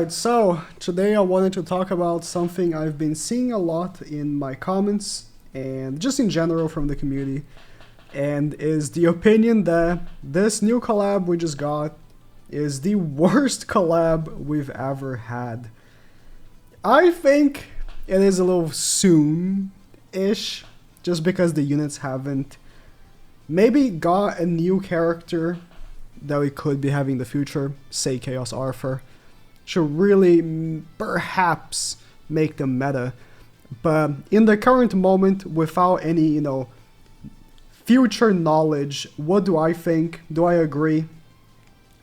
Alright, so today I wanted to talk about something I've been seeing a lot in my comments and just in general from the community, and is the opinion that this new collab we just got is the worst collab we've ever had. I think it is a little soon-ish, just because the units haven't maybe got a new character that we could be having in the future, say Chaos Arthur. Should really perhaps make them meta, but in the current moment, without any, future knowledge, what do I think? Do I agree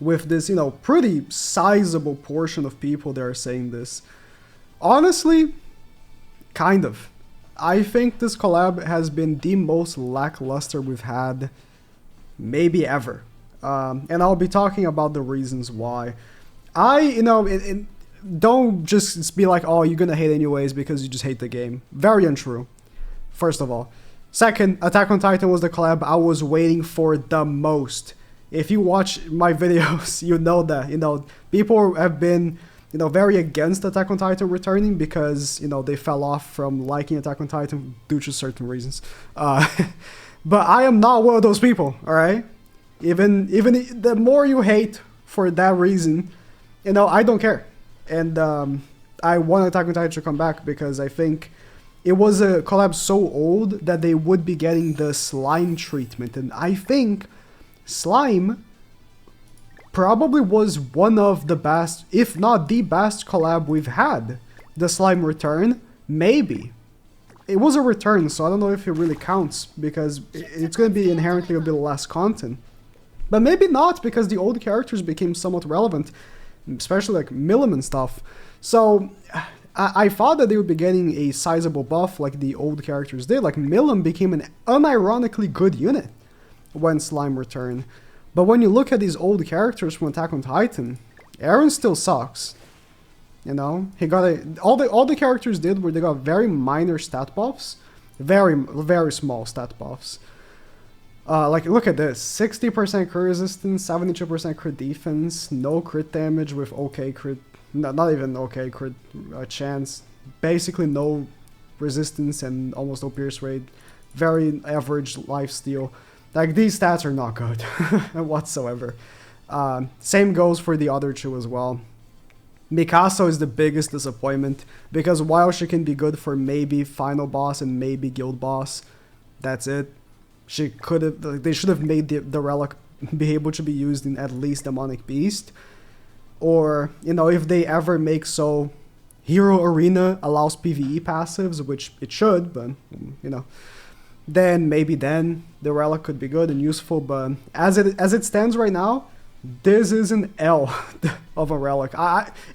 with this, pretty sizable portion of people that are saying this? Honestly, kind of. I think this collab has been the most lackluster we've had maybe ever. And I'll be talking about the reasons why. Don't just be like, oh, you're gonna hate anyways because you just hate the game. Very untrue, first of all. Second, Attack on Titan was the collab I was waiting for the most. If you watch my videos, you know that, people have been, very against Attack on Titan returning because, they fell off from liking Attack on Titan due to certain reasons. But I am not one of those people, alright? Even the more you hate for that reason, I don't care. And I want Attack on Titan to come back because I think it was a collab so old that they would be getting the slime treatment. And I think slime probably was one of the best, if not the best collab we've had. The slime return, maybe. It was a return, so I don't know if it really counts because it's going to be inherently a bit less content. But maybe not, because the old characters became somewhat relevant, especially like Milim and stuff. So I thought that they would be getting a sizable buff like the old characters did. Like Milim became an unironically good unit when Slime returned. But when you look at these old characters from Attack on Titan, Eren still sucks. He got all the characters did were they got very minor stat buffs, very small stat buffs. Like, look at this, 60% crit resistance, 72% crit defense, no crit damage with okay crit, not even okay crit chance, basically no resistance and almost no pierce rate, very average lifesteal. Like, these stats are not good whatsoever. Same goes for the other two as well. Mikasa is the biggest disappointment, because while she can be good for maybe final boss and maybe guild boss, that's it. They should have made the relic be able to be used in at least Demonic Beast. Or, if they ever make so Hero Arena allows PvE passives, which it should, but, then maybe then the relic could be good and useful. But as it stands right now, this is an L of a relic.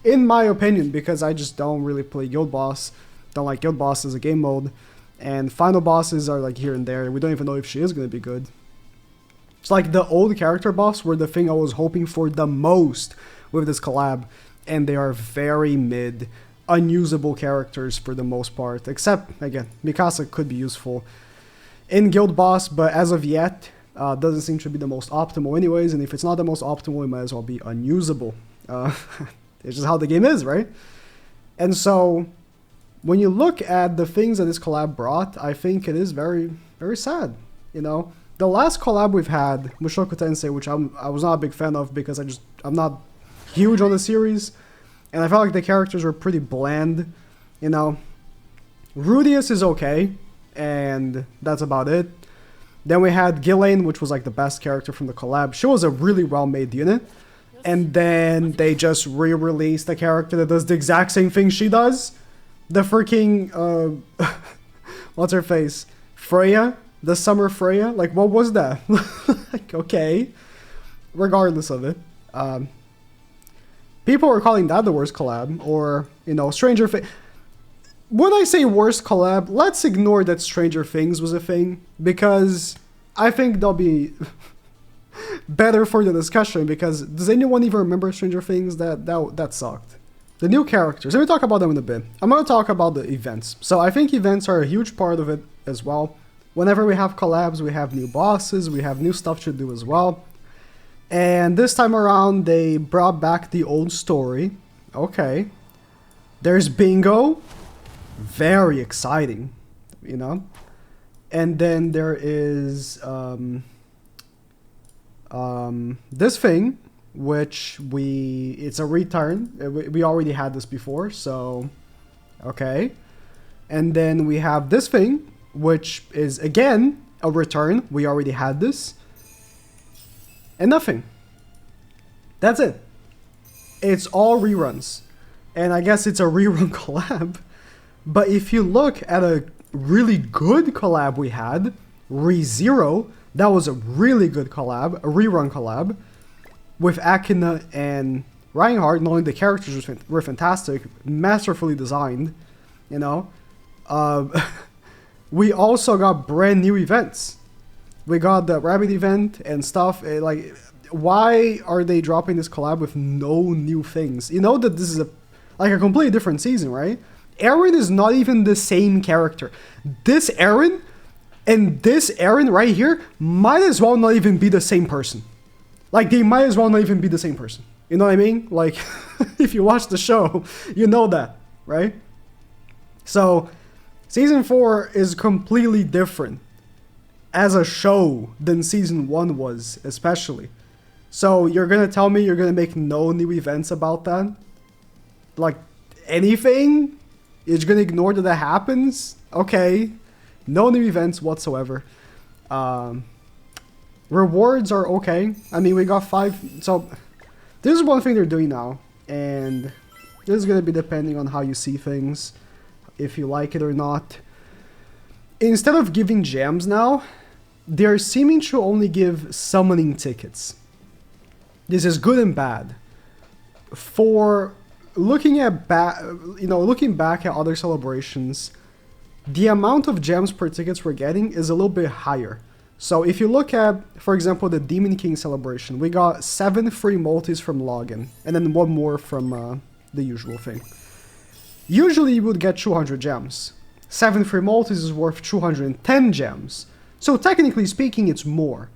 In my opinion, because I just don't really play Guild Boss, don't like Guild Boss as a game mode. And final bosses are like here and there. We don't even know if she is going to be good. It's like the old character buffs were the thing I was hoping for the most with this collab. And they are very mid, unusable characters for the most part. Except, again, Mikasa could be useful in Guild Boss, but as of yet, doesn't seem to be the most optimal anyways. And if it's not the most optimal, it might as well be unusable. It's just how the game is, right? And so when you look at the things that this collab brought, I think it is very, very sad. The last collab we've had, Mushoku Tensei, which I was not a big fan of because I'm not huge on the series, and I felt like the characters were pretty bland. Rudius is okay, and that's about it. Then we had Ghislaine, which was like the best character from the collab. She was a really well-made unit, and then they just re-released a character that does the exact same thing she does. The freaking, what's her face? Freya? The Summer Freya? Like, what was that? Like, okay. Regardless of it. People were calling that the worst collab. Or, Stranger Things. When I say worst collab, let's ignore that Stranger Things was a thing. Because I think they'll be better for the discussion. Because does anyone even remember Stranger Things? That sucked. The new characters, let me talk about them in a bit. I'm going to talk about the events. So I think events are a huge part of it as well. Whenever we have collabs, we have new bosses, we have new stuff to do as well. And this time around, they brought back the old story. Okay. There's Bingo. Very exciting, you know? And then there is this thing, which it's a return. We already had this before, so okay. And then we have this thing, which is again a return. We already had this. And nothing. That's it. It's all reruns. And I guess it's a rerun collab. But if you look at a really good collab we had, ReZero, that was a really good collab, a rerun collab, with Akina and Reinhardt. Not only the characters were fantastic, masterfully designed, you know. We also got brand new events. We got the Rabbit event and stuff. Like, why are they dropping this collab with no new things? You know that this is a completely different season, right? Eren is not even the same character. This Eren and this Eren right here might as well not even be the same person. Like, they might as well not even be the same person. You know what I mean? Like, if you watch the show, you know that, right? So, Season 4 is completely different as a show than Season 1 was, especially. So, you're gonna tell me you're gonna make no new events about that? Like, anything? You're gonna ignore that happens? Okay. No new events whatsoever. Rewards are okay. I mean, we got 5... So, this is one thing they're doing now. And this is gonna be depending on how you see things. If you like it or not. Instead of giving gems now, they're seeming to only give summoning tickets. This is good and bad. For looking back at other celebrations, the amount of gems per tickets we're getting is a little bit higher. So if you look at, for example, the Demon King celebration, we got 7 free multis from login, and then 1 more from the usual thing. Usually you would get 200 gems. 7 free multis is worth 210 gems. So technically speaking, it's more.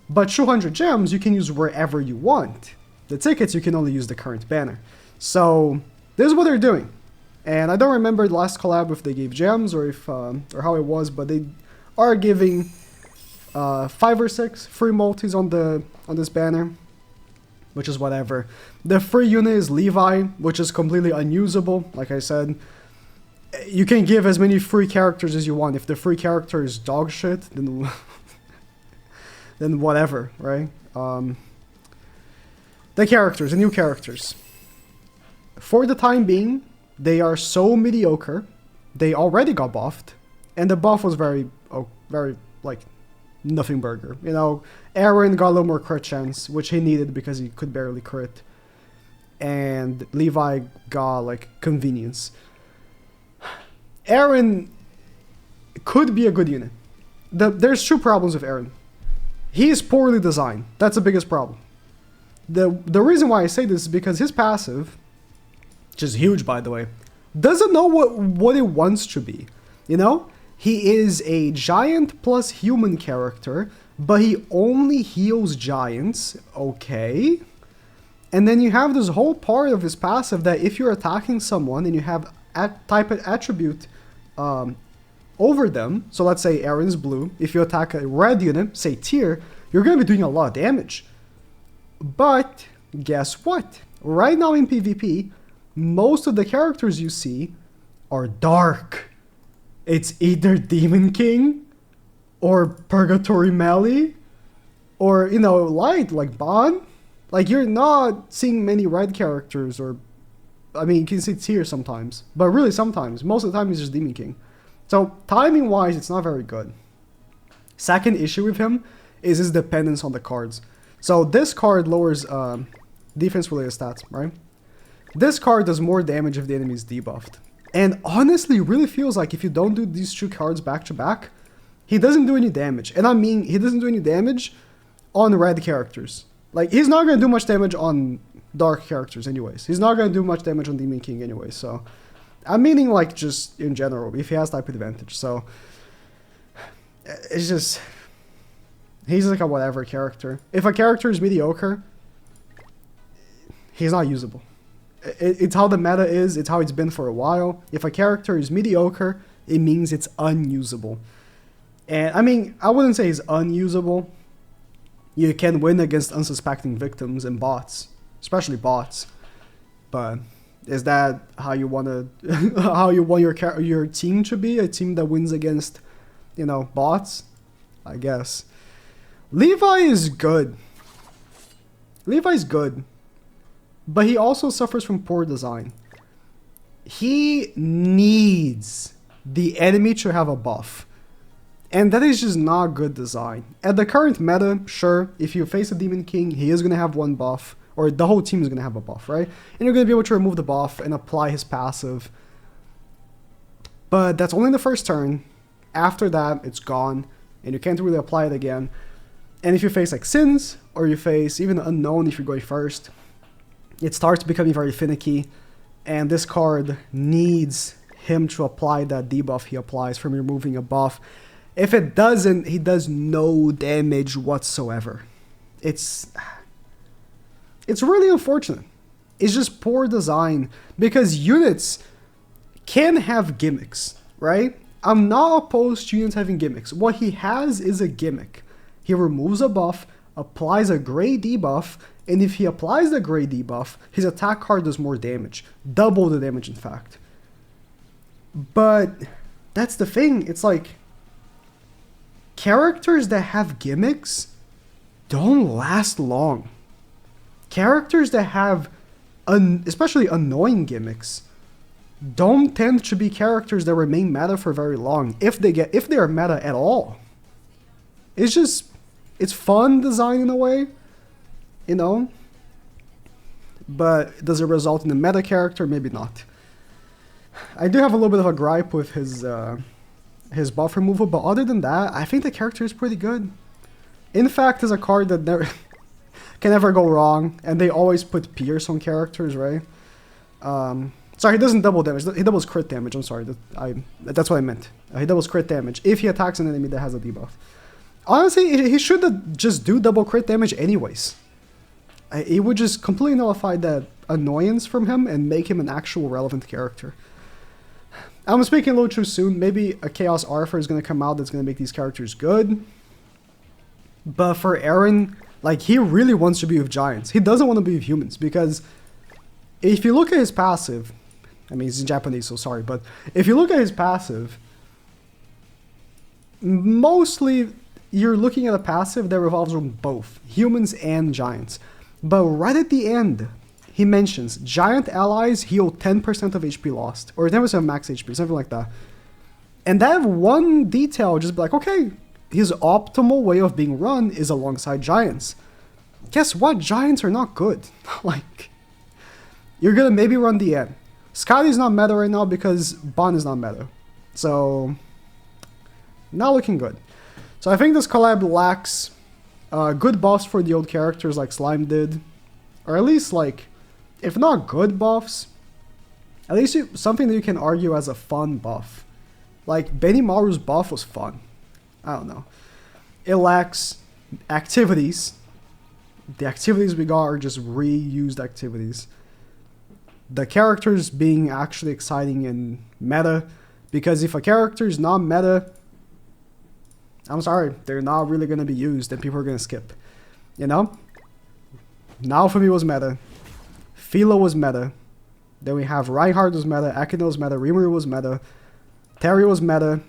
But 200 gems you can use wherever you want. The tickets, you can only use the current banner. So this is what they're doing. And I don't remember the last collab if they gave gems or if or how it was, but they are giving 5 or 6 free multis on this banner, which is whatever. The free unit is Levi, which is completely unusable. Like I said, you can give as many free characters as you want. If the free character is dog shit, then then whatever, right? The new characters. For the time being, they are so mediocre. They already got buffed, and the buff was very like nothing burger. You know, Eren got a little more crit chance, which he needed because he could barely crit, and Levi got like convenience. Eren could be a good unit. There's 2 problems with Eren. He is poorly designed. That's the biggest problem. The reason why I say this is because his passive, which is huge by the way, doesn't know what it wants to be. You know? He is a giant plus human character, but he only heals giants. Okay. And then you have this whole part of his passive that if you're attacking someone and you have type an attribute over them, so let's say Eren's blue, if you attack a red unit, say Tyr, you're going to be doing a lot of damage. But guess what? Right now in PvP, most of the characters you see are dark. It's either Demon King or Purgatory Melee or, you know, light like Ban. Like, you're not seeing many red characters, or I mean, you can see Tyr sometimes, but really sometimes. Most of the time, he's just Demon King. So, timing-wise, it's not very good. Second issue with him is his dependence on the cards. So, this card lowers defense-related stats, right? This card does more damage if the enemy is debuffed. And honestly, it really feels like if you don't do these 2 cards back-to-back, he doesn't do any damage. And I mean, he doesn't do any damage on red characters. Like, he's not going to do much damage on dark characters anyways. He's not going to do much damage on Demon King anyways, so... I'm meaning, like, just in general, if he has type advantage, so... It's just... He's like a whatever character. If a character is mediocre, he's not usable. It's how the meta is. It's how it's been for a while. If a character is mediocre, it means it's unusable. And I mean, I wouldn't say it's unusable. You can win against unsuspecting victims and bots, especially bots. But is that how you want to, how you want your team to be? A team that wins against, you know, bots? I guess. Levi is good. Levi's good. But he also suffers from poor design. He needs the enemy to have a buff. And that is just not good design. At the current meta, sure, if you face a Demon King, he is going to have one buff. Or the whole team is going to have a buff, right? And you're going to be able to remove the buff and apply his passive. But that's only the first turn. After that, it's gone. And you can't really apply it again. And if you face like Sins, or you face even Unknown if you're going first, it starts becoming very finicky, and this card needs him to apply that debuff he applies from removing a buff. If it doesn't, he does no damage whatsoever. It's really unfortunate. It's just poor design, because units can have gimmicks, right? I'm not opposed to units having gimmicks. What he has is a gimmick. He removes a buff, applies a gray debuff, and if he applies the gray debuff, his attack card does more damage. Double the damage, in fact. But that's the thing. It's like, characters that have gimmicks don't last long. Characters that have, especially annoying gimmicks, don't tend to be characters that remain meta for very long, if they are meta at all. It's fun design in a way, you know, but does it result in a meta character? Maybe not. I do have a little bit of a gripe with his buff removal, but other than that, I think the character is pretty good. In fact, is a card that never can never go wrong, and they always put Pierce on characters, right? Sorry, he doesn't double damage. He doubles crit damage. I'm sorry. That's what I meant. He doubles crit damage if he attacks an enemy that has a debuff. Honestly, he should have just do double crit damage anyways. It would just completely nullify that annoyance from him and make him an actual relevant character. I'm speaking a little too soon. Maybe a Chaos Arthur is going to come out that's going to make these characters good. But for Eren, like, he really wants to be with giants. He doesn't want to be with humans, because if you look at his passive, I mean, it's in Japanese, so sorry, but if you look at his passive, mostly you're looking at a passive that revolves around both humans and giants. But right at the end, he mentions giant allies heal 10% of HP lost, or 10% of max HP, something like that. And that one detail, just be like, okay, his optimal way of being run is alongside giants. Guess what? Giants are not good. Like, you're gonna maybe run the end. Scotty's not meta right now because Bon is not meta. So, not looking good. So I think this collab lacks good buffs for the old characters like Slime did. Or at least, like, if not good buffs, at least something that you can argue as a fun buff. Like, Benimaru's buff was fun. I don't know. It lacks activities. The activities we got are just reused activities. The characters being actually exciting and meta, because if a character is not meta, I'm sorry, they're not really going to be used and people are going to skip. You know? Naofumi was meta. Philo was meta. Then we have Reinhardt was meta, Akino was meta, Rimuru was meta, Terry was meta.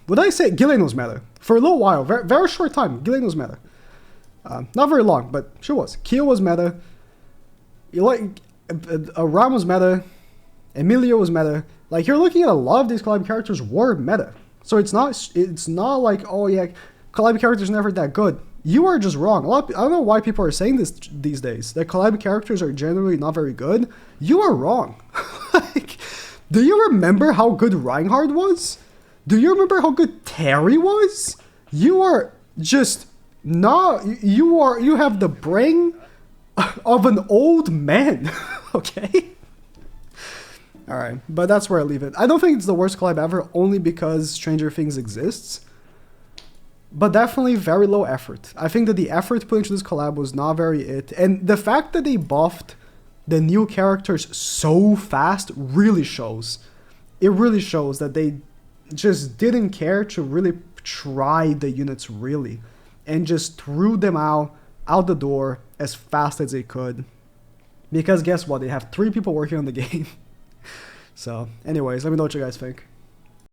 Would I say Gillian was meta? For a little while, very, very short time, Gillian was meta. Not very long, but she was. Kyo was meta. Ram was meta. Emilio was meta. Like, you're looking at a lot of these collab characters were meta. So it's not like, oh yeah, collab characters are never that good. You are just wrong. I don't know why people are saying this these days, that collab characters are generally not very good. You are wrong. Like, do you remember how good Reinhardt was? Do you remember how good Terry was? You are just not, you have the brain of an old man. Okay? Alright, but that's where I leave it. I don't think it's the worst collab ever, only because Stranger Things exists. But definitely very low effort. I think that the effort put into this collab was not very it. And the fact that they buffed the new characters so fast really shows. It really shows that they just didn't care to really try the units really, and just threw them out the door as fast as they could. Because guess what? They have 3 people working on the game. So anyways, let me know what you guys think.